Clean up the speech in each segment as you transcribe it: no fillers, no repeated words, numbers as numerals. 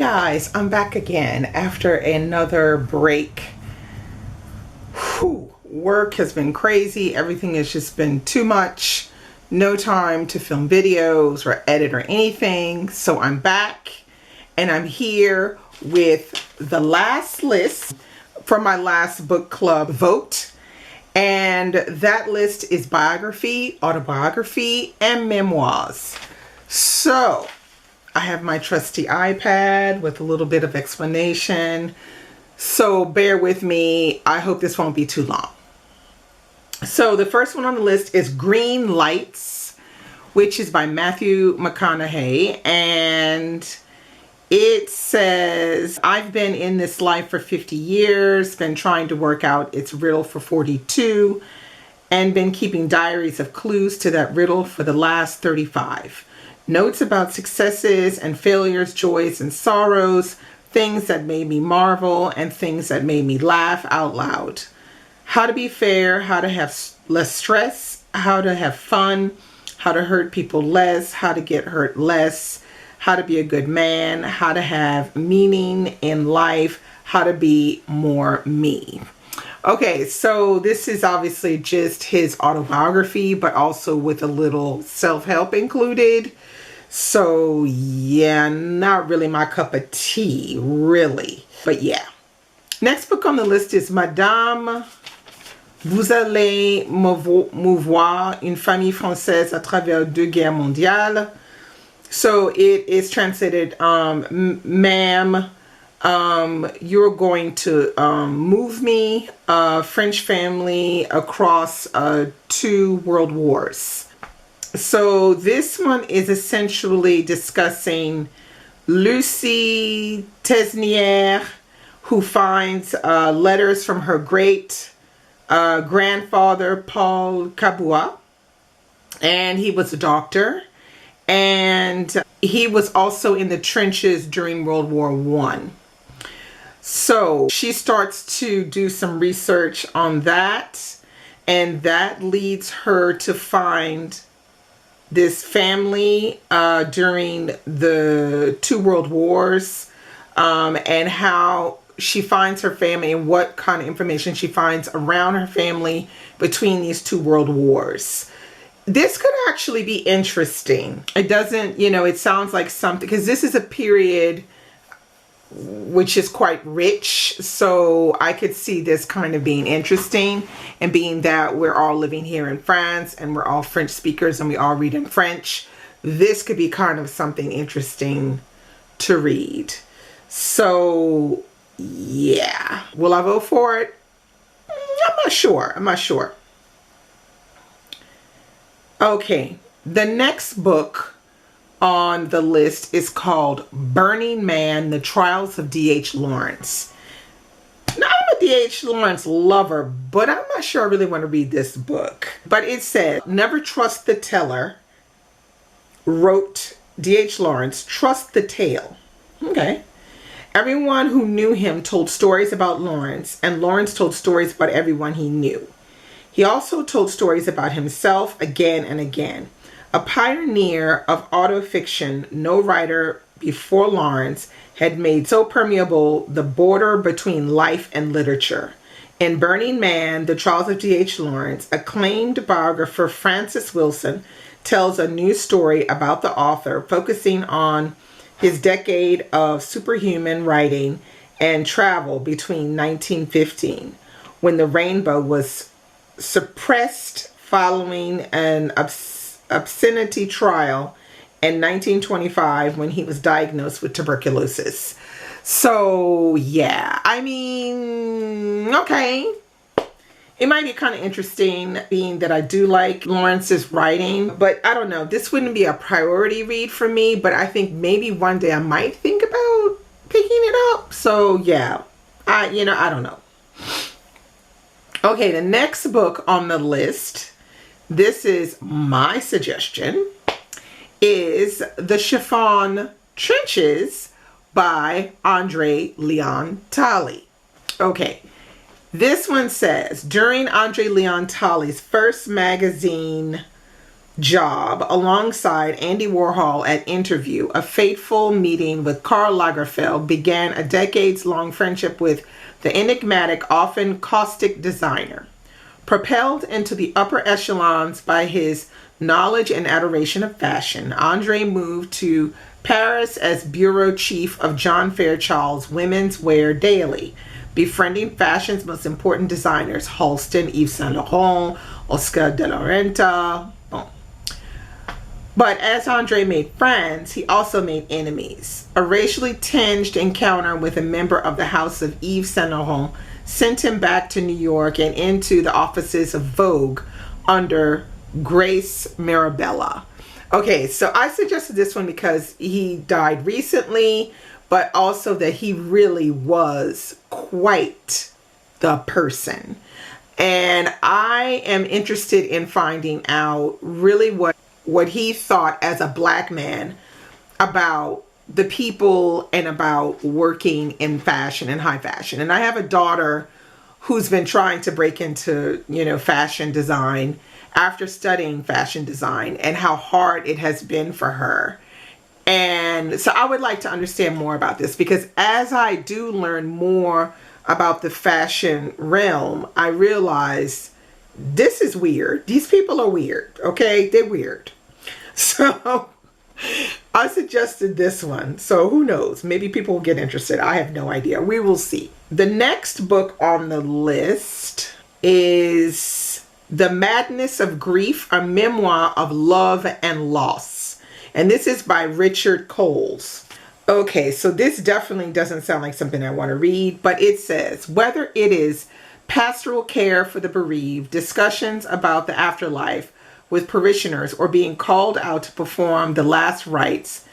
guys, I'm back again after another break. Work has been crazy. Everything has just been too much. No time to film videos or edit or anything. So I'm back and I'm here with the last list from my last book club vote. And that list is Biography, Autobiography, and Memoirs. So I have my trusty iPad with a little bit of explanation. So bear with me. I hope this won't be too long. So the first one on the list is Green Lights, which is by Matthew McConaughey. And it says, I've been in this life for 50 years, been trying to work out its riddle for 42, and been keeping diaries of clues to that riddle for the last 35. Notes about successes and failures, joys and sorrows, things that made me marvel and things that made me laugh out loud. How to be fair, how to have less stress, how to have fun, how to hurt people less, how to get hurt less, how to be a good man, how to have meaning in life, how to be more me. Okay, so this is obviously just his autobiography, but also with a little self-help included. So yeah, not really my cup of tea, really. But yeah. Next book on the list is Madame, vous allez me voir, une famille française à travers deux guerres mondiales. So it is translated, ma'am, you're going to move me, a French family across 2 world wars. So this one is essentially discussing Lucie Tesnière, who finds letters from her great grandfather, Paul Cabua, and he was a doctor. And he was also in the trenches during World War I. So she starts to do some research on that, and that leads her to find this family during the 2 world wars, and how she finds her family and what kind of information she finds around her family between these 2 world wars. This could actually be interesting. It doesn't, it sounds like something, because this is a period which is quite rich. So I could see this kind of being interesting, and being that we're all living here in France and we're all French speakers and we all read in French, this could be kind of something interesting to read. So yeah, will I vote for it? I'm not sure. Okay, the next book on the list is called Burning Man, The Trials of D.H. Lawrence. Now, I'm a D.H. Lawrence lover, but I'm not sure I really want to read this book. But it said, never trust the teller, wrote D.H. Lawrence, trust the tale. Okay. Everyone who knew him told stories about Lawrence, and Lawrence told stories about everyone he knew. He also told stories about himself again and again. A pioneer of autofiction, no writer before Lawrence had made so permeable the border between life and literature. In Burning Man, The Trials of D.H. Lawrence, acclaimed biographer Francis Wilson tells a new story about the author, focusing on his decade of superhuman writing and travel between 1915, when the rainbow was suppressed following an obscenity trial, in 1925 when he was diagnosed with tuberculosis. So yeah, I mean, okay, it might be kind of interesting, being that I do like Lawrence's writing, but I don't know, this wouldn't be a priority read for me, but I think maybe one day I might think about picking it up. So yeah, I don't know. Okay, the next book on the list, this is my suggestion, is The Chiffon Trenches by Andre Leon Talley. Okay, this one says, during Andre Leon Talley's first magazine job alongside Andy Warhol at Interview. A fateful meeting with Karl Lagerfeld began a decades-long friendship with the enigmatic, often caustic designer. Propelled into the upper echelons by his knowledge and adoration of fashion, Andre moved to Paris as bureau chief of John Fairchild's Women's Wear Daily, befriending fashion's most important designers, Halston, Yves Saint Laurent, Oscar de la Renta. But as Andre made friends, he also made enemies. A racially tinged encounter with a member of the House of Yves Saint Laurent sent him back to New York and into the offices of Vogue under Grace Mirabella. Okay, so I suggested this one because he died recently, but also that he really was quite the person. And I am interested in finding out really what he thought as a black man about the people and about working in fashion and high fashion. And I have a daughter who's been trying to break into, fashion design after studying fashion design, and how hard it has been for her. And so I would like to understand more about this, because as I do learn more about the fashion realm, I realize this is weird. These people are weird, okay? They're weird. So I suggested this one. So who knows? Maybe people will get interested. I have no idea. We will see. The next book on the list is The Madness of Grief, a memoir of love and loss. And this is by Richard Coles. Okay, so this definitely doesn't sound like something I want to read, but it says, whether it is pastoral care for the bereaved, discussions about the afterlife with parishioners, or being called out to perform the last rites,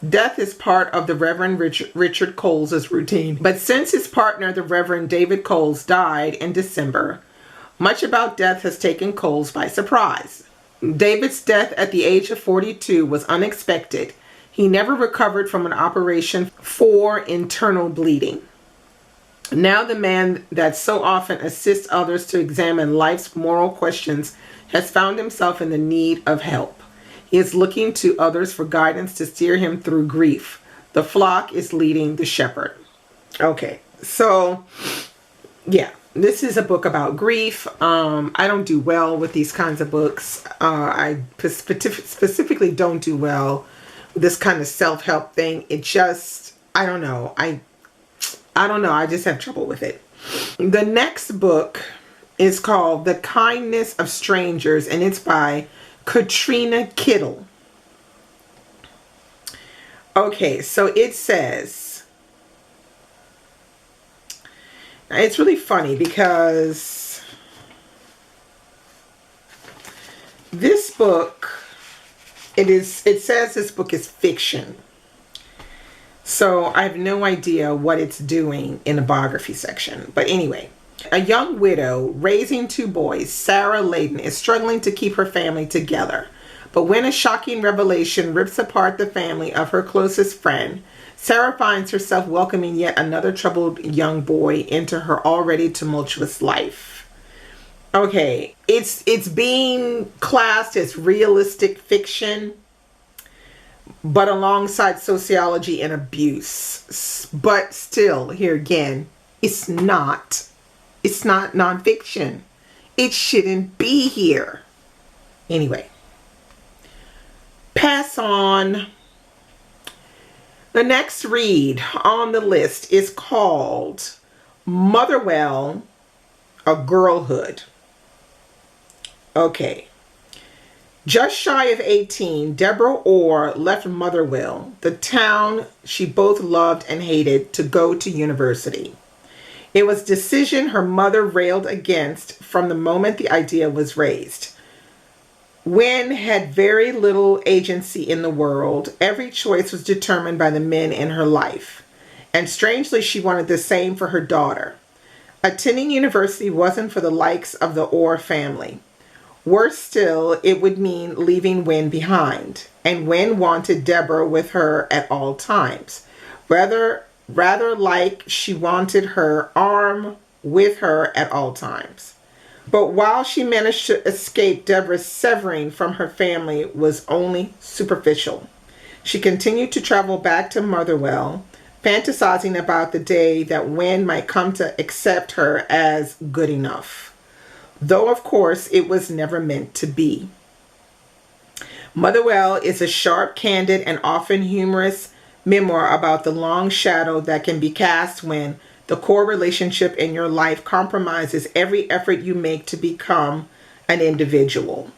death is part of the Reverend Richard Coles' routine. But since his partner, the Reverend David Coles, died in December, much about death has taken Coles by surprise. David's death at the age of 42 was unexpected. He never recovered from an operation for internal bleeding. Now the man that so often assists others to examine life's moral questions has found himself in the need of help. He is looking to others for guidance to steer him through grief. The flock is leading the shepherd. Okay, so yeah, this is a book about grief. I don't do well with these kinds of books. I specifically don't do well with this kind of self-help thing. It just, I don't know. I don't know. I just have trouble with it. The next book is called The Kindness of Strangers, and it's by Katrina Kittle. Okay, so it says, it's really funny because this book, it says this book is fiction. So I have no idea what it's doing in the biography section. But anyway, a young widow raising two boys, Sarah Layden, is struggling to keep her family together. But when a shocking revelation rips apart the family of her closest friend, Sarah finds herself welcoming yet another troubled young boy into her already tumultuous life. Okay, it's being classed as realistic fiction, but alongside sociology and abuse. But still, here again, it's not nonfiction. It shouldn't be here. Anyway, pass on. The next read on the list is called Motherwell, A Girlhood. Okay. Just shy of 18, Deborah Orr left Motherwell, the town she both loved and hated, to go to university. It was a decision her mother railed against from the moment the idea was raised. Wen had very little agency in the world. Every choice was determined by the men in her life. And strangely, she wanted the same for her daughter. Attending university wasn't for the likes of the Orr family. Worse still, it would mean leaving Wen behind. And Wen wanted Deborah with her at all times. Rather like she wanted her arm with her at all times. But while she managed to escape, Deborah's severing from her family was only superficial. She continued to travel back to Motherwell, fantasizing about the day that Wynne might come to accept her as good enough. Though, of course, it was never meant to be. Motherwell is a sharp, candid, and often humorous memoir about the long shadow that can be cast when the core relationship in your life compromises every effort you make to become an individual.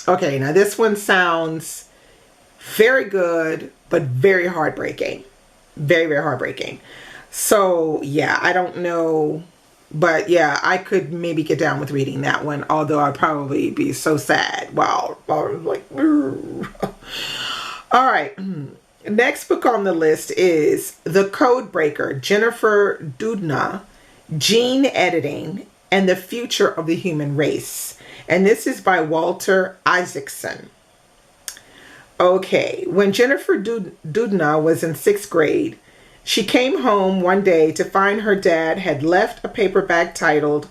Okay, now this one sounds very good, but very heartbreaking. Very, very heartbreaking. So, yeah, I don't know. But, yeah, I could maybe get down with reading that one. Although I'd probably be so sad. Wow. I was like, all right. Next book on the list is The Codebreaker, Jennifer Doudna, Gene Editing, and the Future of the Human Race. And this is by Walter Isaacson. Okay, when Jennifer Doudna was in 6th grade, she came home one day to find her dad had left a paperback titled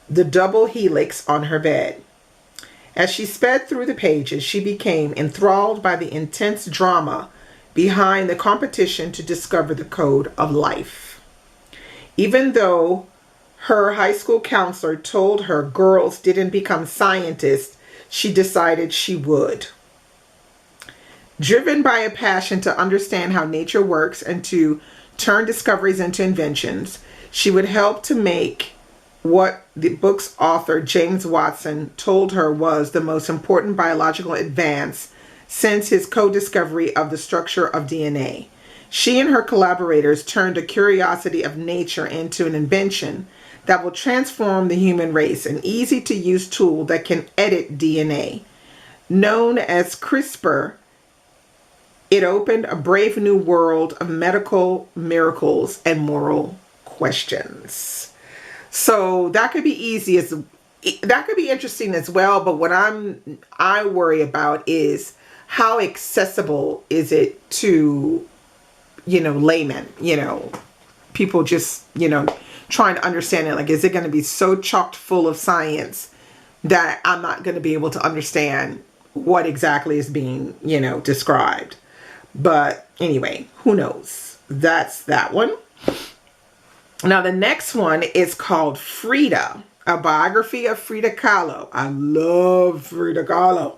The Double Helix on her bed. As she sped through the pages, she became enthralled by the intense drama behind the competition to discover the code of life. Even though her high school counselor told her girls didn't become scientists, she decided she would. Driven by a passion to understand how nature works and to turn discoveries into inventions, she would help to make what the book's author James Watson told her was the most important biological advance since his co-discovery of the structure of DNA. She and her collaborators turned a curiosity of nature into an invention that will transform the human race, an easy-to-use tool that can edit DNA. Known as CRISPR, it opened a brave new world of medical miracles and moral questions. So that could be that could be interesting as well. But what I worry about is how accessible is it to, laymen, people just, trying to understand it. Like, is it going to be so chocked full of science that I'm not going to be able to understand what exactly is being, described? But anyway, who knows? That's that one. Now, the next one is called Frida, a biography of Frida Kahlo. I love Frida Kahlo.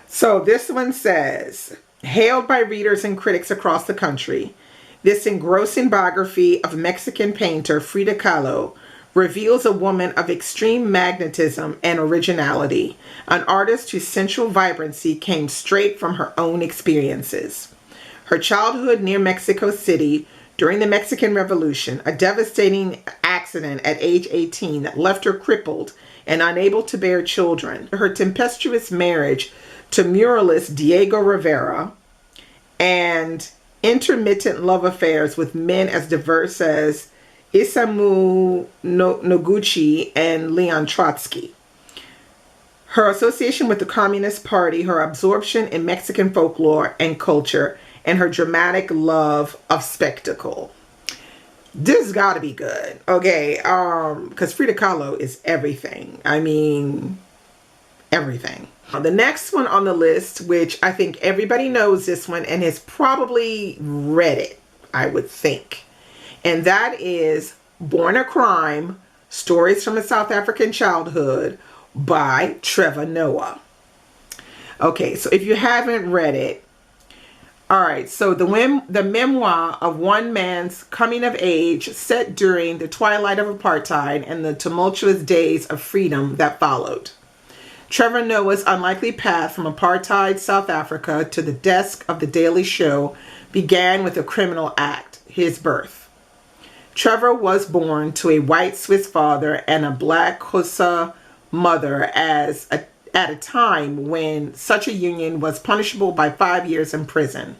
So this one says, hailed by readers and critics across the country, this engrossing biography of Mexican painter Frida Kahlo reveals a woman of extreme magnetism and originality, an artist whose sensual vibrancy came straight from her own experiences. Her childhood near Mexico City during the Mexican Revolution, a devastating accident at age 18 that left her crippled and unable to bear children, her tempestuous marriage to muralist Diego Rivera, and intermittent love affairs with men as diverse as Isamu Noguchi and Leon Trotsky. Her association with the Communist Party, her absorption in Mexican folklore and culture, and her dramatic love of spectacle. This got to be good, okay? Because Frida Kahlo is everything. I mean, everything. The next one on the list, which I think everybody knows this one and has probably read it, I would think. And that is Born a Crime, Stories from a South African Childhood by Trevor Noah. Okay, so if you haven't read it, all right, so the memoir of one man's coming of age set during the twilight of apartheid and the tumultuous days of freedom that followed. Trevor Noah's unlikely path from apartheid South Africa to the desk of The Daily Show began with a criminal act, his birth. Trevor was born to a white Swiss father and a black Xhosa mother at a time when such a union was punishable by 5 years in prison.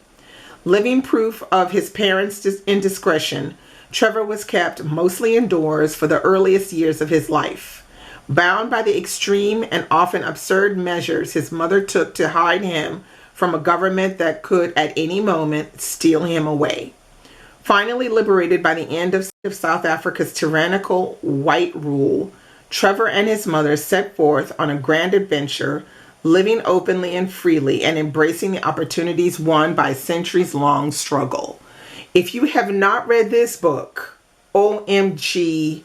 Living proof of his parents' indiscretion, Trevor was kept mostly indoors for the earliest years of his life, bound by the extreme and often absurd measures his mother took to hide him from a government that could at any moment steal him away. Finally liberated by the end of South Africa's tyrannical white rule, Trevor and his mother set forth on a grand adventure, living openly and freely and embracing the opportunities won by centuries-long struggle. If you have not read this book, OMG,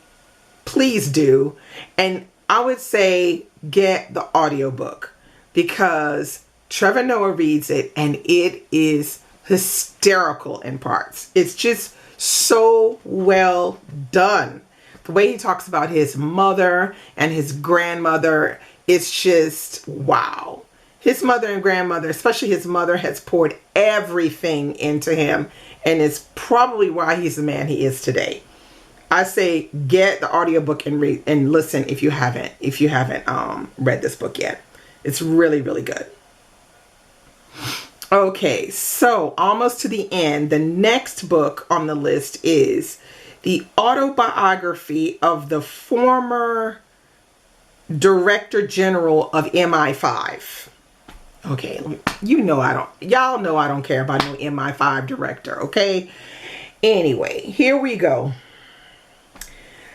please do. And I would say get the audiobook, because Trevor Noah reads it and it is hysterical in parts. It's just so well done. The way he talks about his mother and his grandmother, it's just wow. His mother and grandmother, especially his mother, has poured everything into him, and it's probably why he's the man he is today. I say get the audiobook and read and listen if you haven't read this book yet. It's really, really good. Okay, so almost to the end. The next book on the list is the autobiography of the former Director General of MI5. Okay, y'all know I don't care about no MI5 director, okay? Anyway, here we go.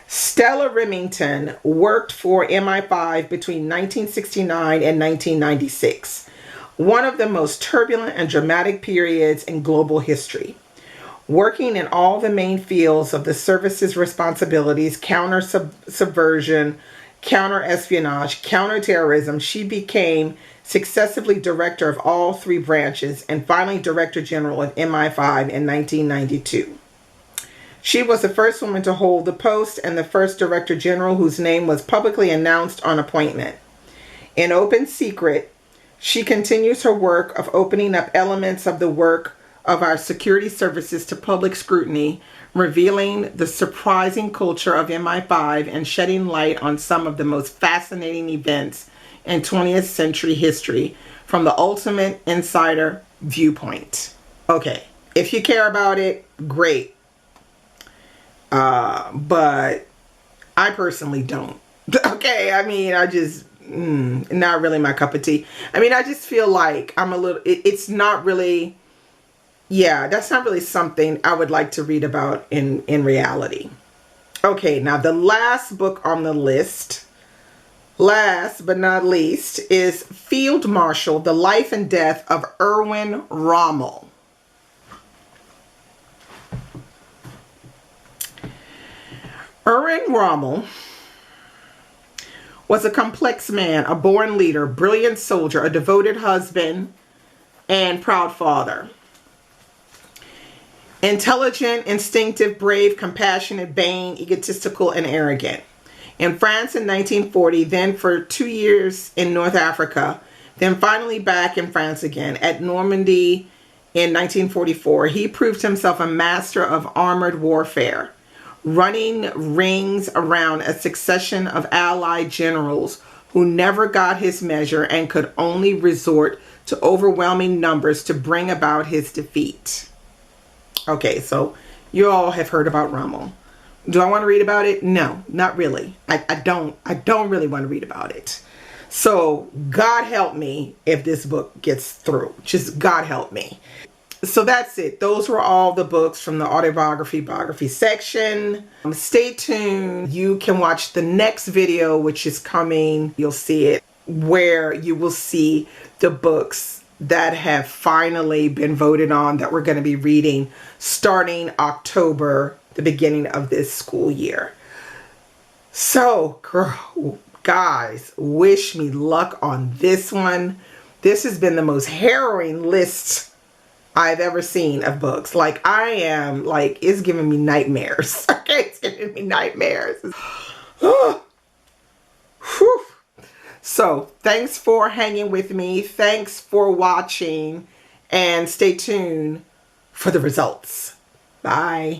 Stella Remington worked for MI5 between 1969 and 1996, one of the most turbulent and dramatic periods in global history. Working in all the main fields of the service's responsibilities, counter-subversion, counter-espionage, counter-terrorism, she became successively director of all three branches and finally Director General of MI5 in 1992. She was the first woman to hold the post and the first Director General whose name was publicly announced on appointment. In open secret, she continues her work of opening up elements of the work of our security services to public scrutiny, revealing the surprising culture of MI5 and shedding light on some of the most fascinating events in 20th century history from the ultimate insider viewpoint. Okay, if you care about it, great. But I personally don't. Okay, I mean, I just, not really my cup of tea. I mean, I just feel like I'm a little, it's not really, yeah, that's not really something I would like to read about in reality. Okay, now the last book on the list, last but not least, is Field Marshal, The Life and Death of Irwin Rommel. Irwin Rommel was a complex man, a born leader, brilliant soldier, a devoted husband, and proud father. Intelligent, instinctive, brave, compassionate, vain, egotistical, and arrogant. In France in 1940, then for 2 years in North Africa, then finally back in France again at Normandy in 1944, he proved himself a master of armored warfare, running rings around a succession of Allied generals who never got his measure and could only resort to overwhelming numbers to bring about his defeat. Okay, so you all have heard about Rommel. Do I want to read about it? No, not really. I don't really want to read about it. So God help me if this book gets through. Just God help me. So that's it. Those were all the books from the biography section. Stay tuned. You can watch the next video, which is coming. You'll see it, where you will see the books that have finally been voted on that we're going to be reading starting October, the beginning of this school year. So, guys, wish me luck on this one. This has been the most harrowing list I've ever seen of books. Like, I am, like, it's giving me nightmares. Okay, it's giving me nightmares. So, thanks for hanging with me. Thanks for watching. And stay tuned for the results. Bye.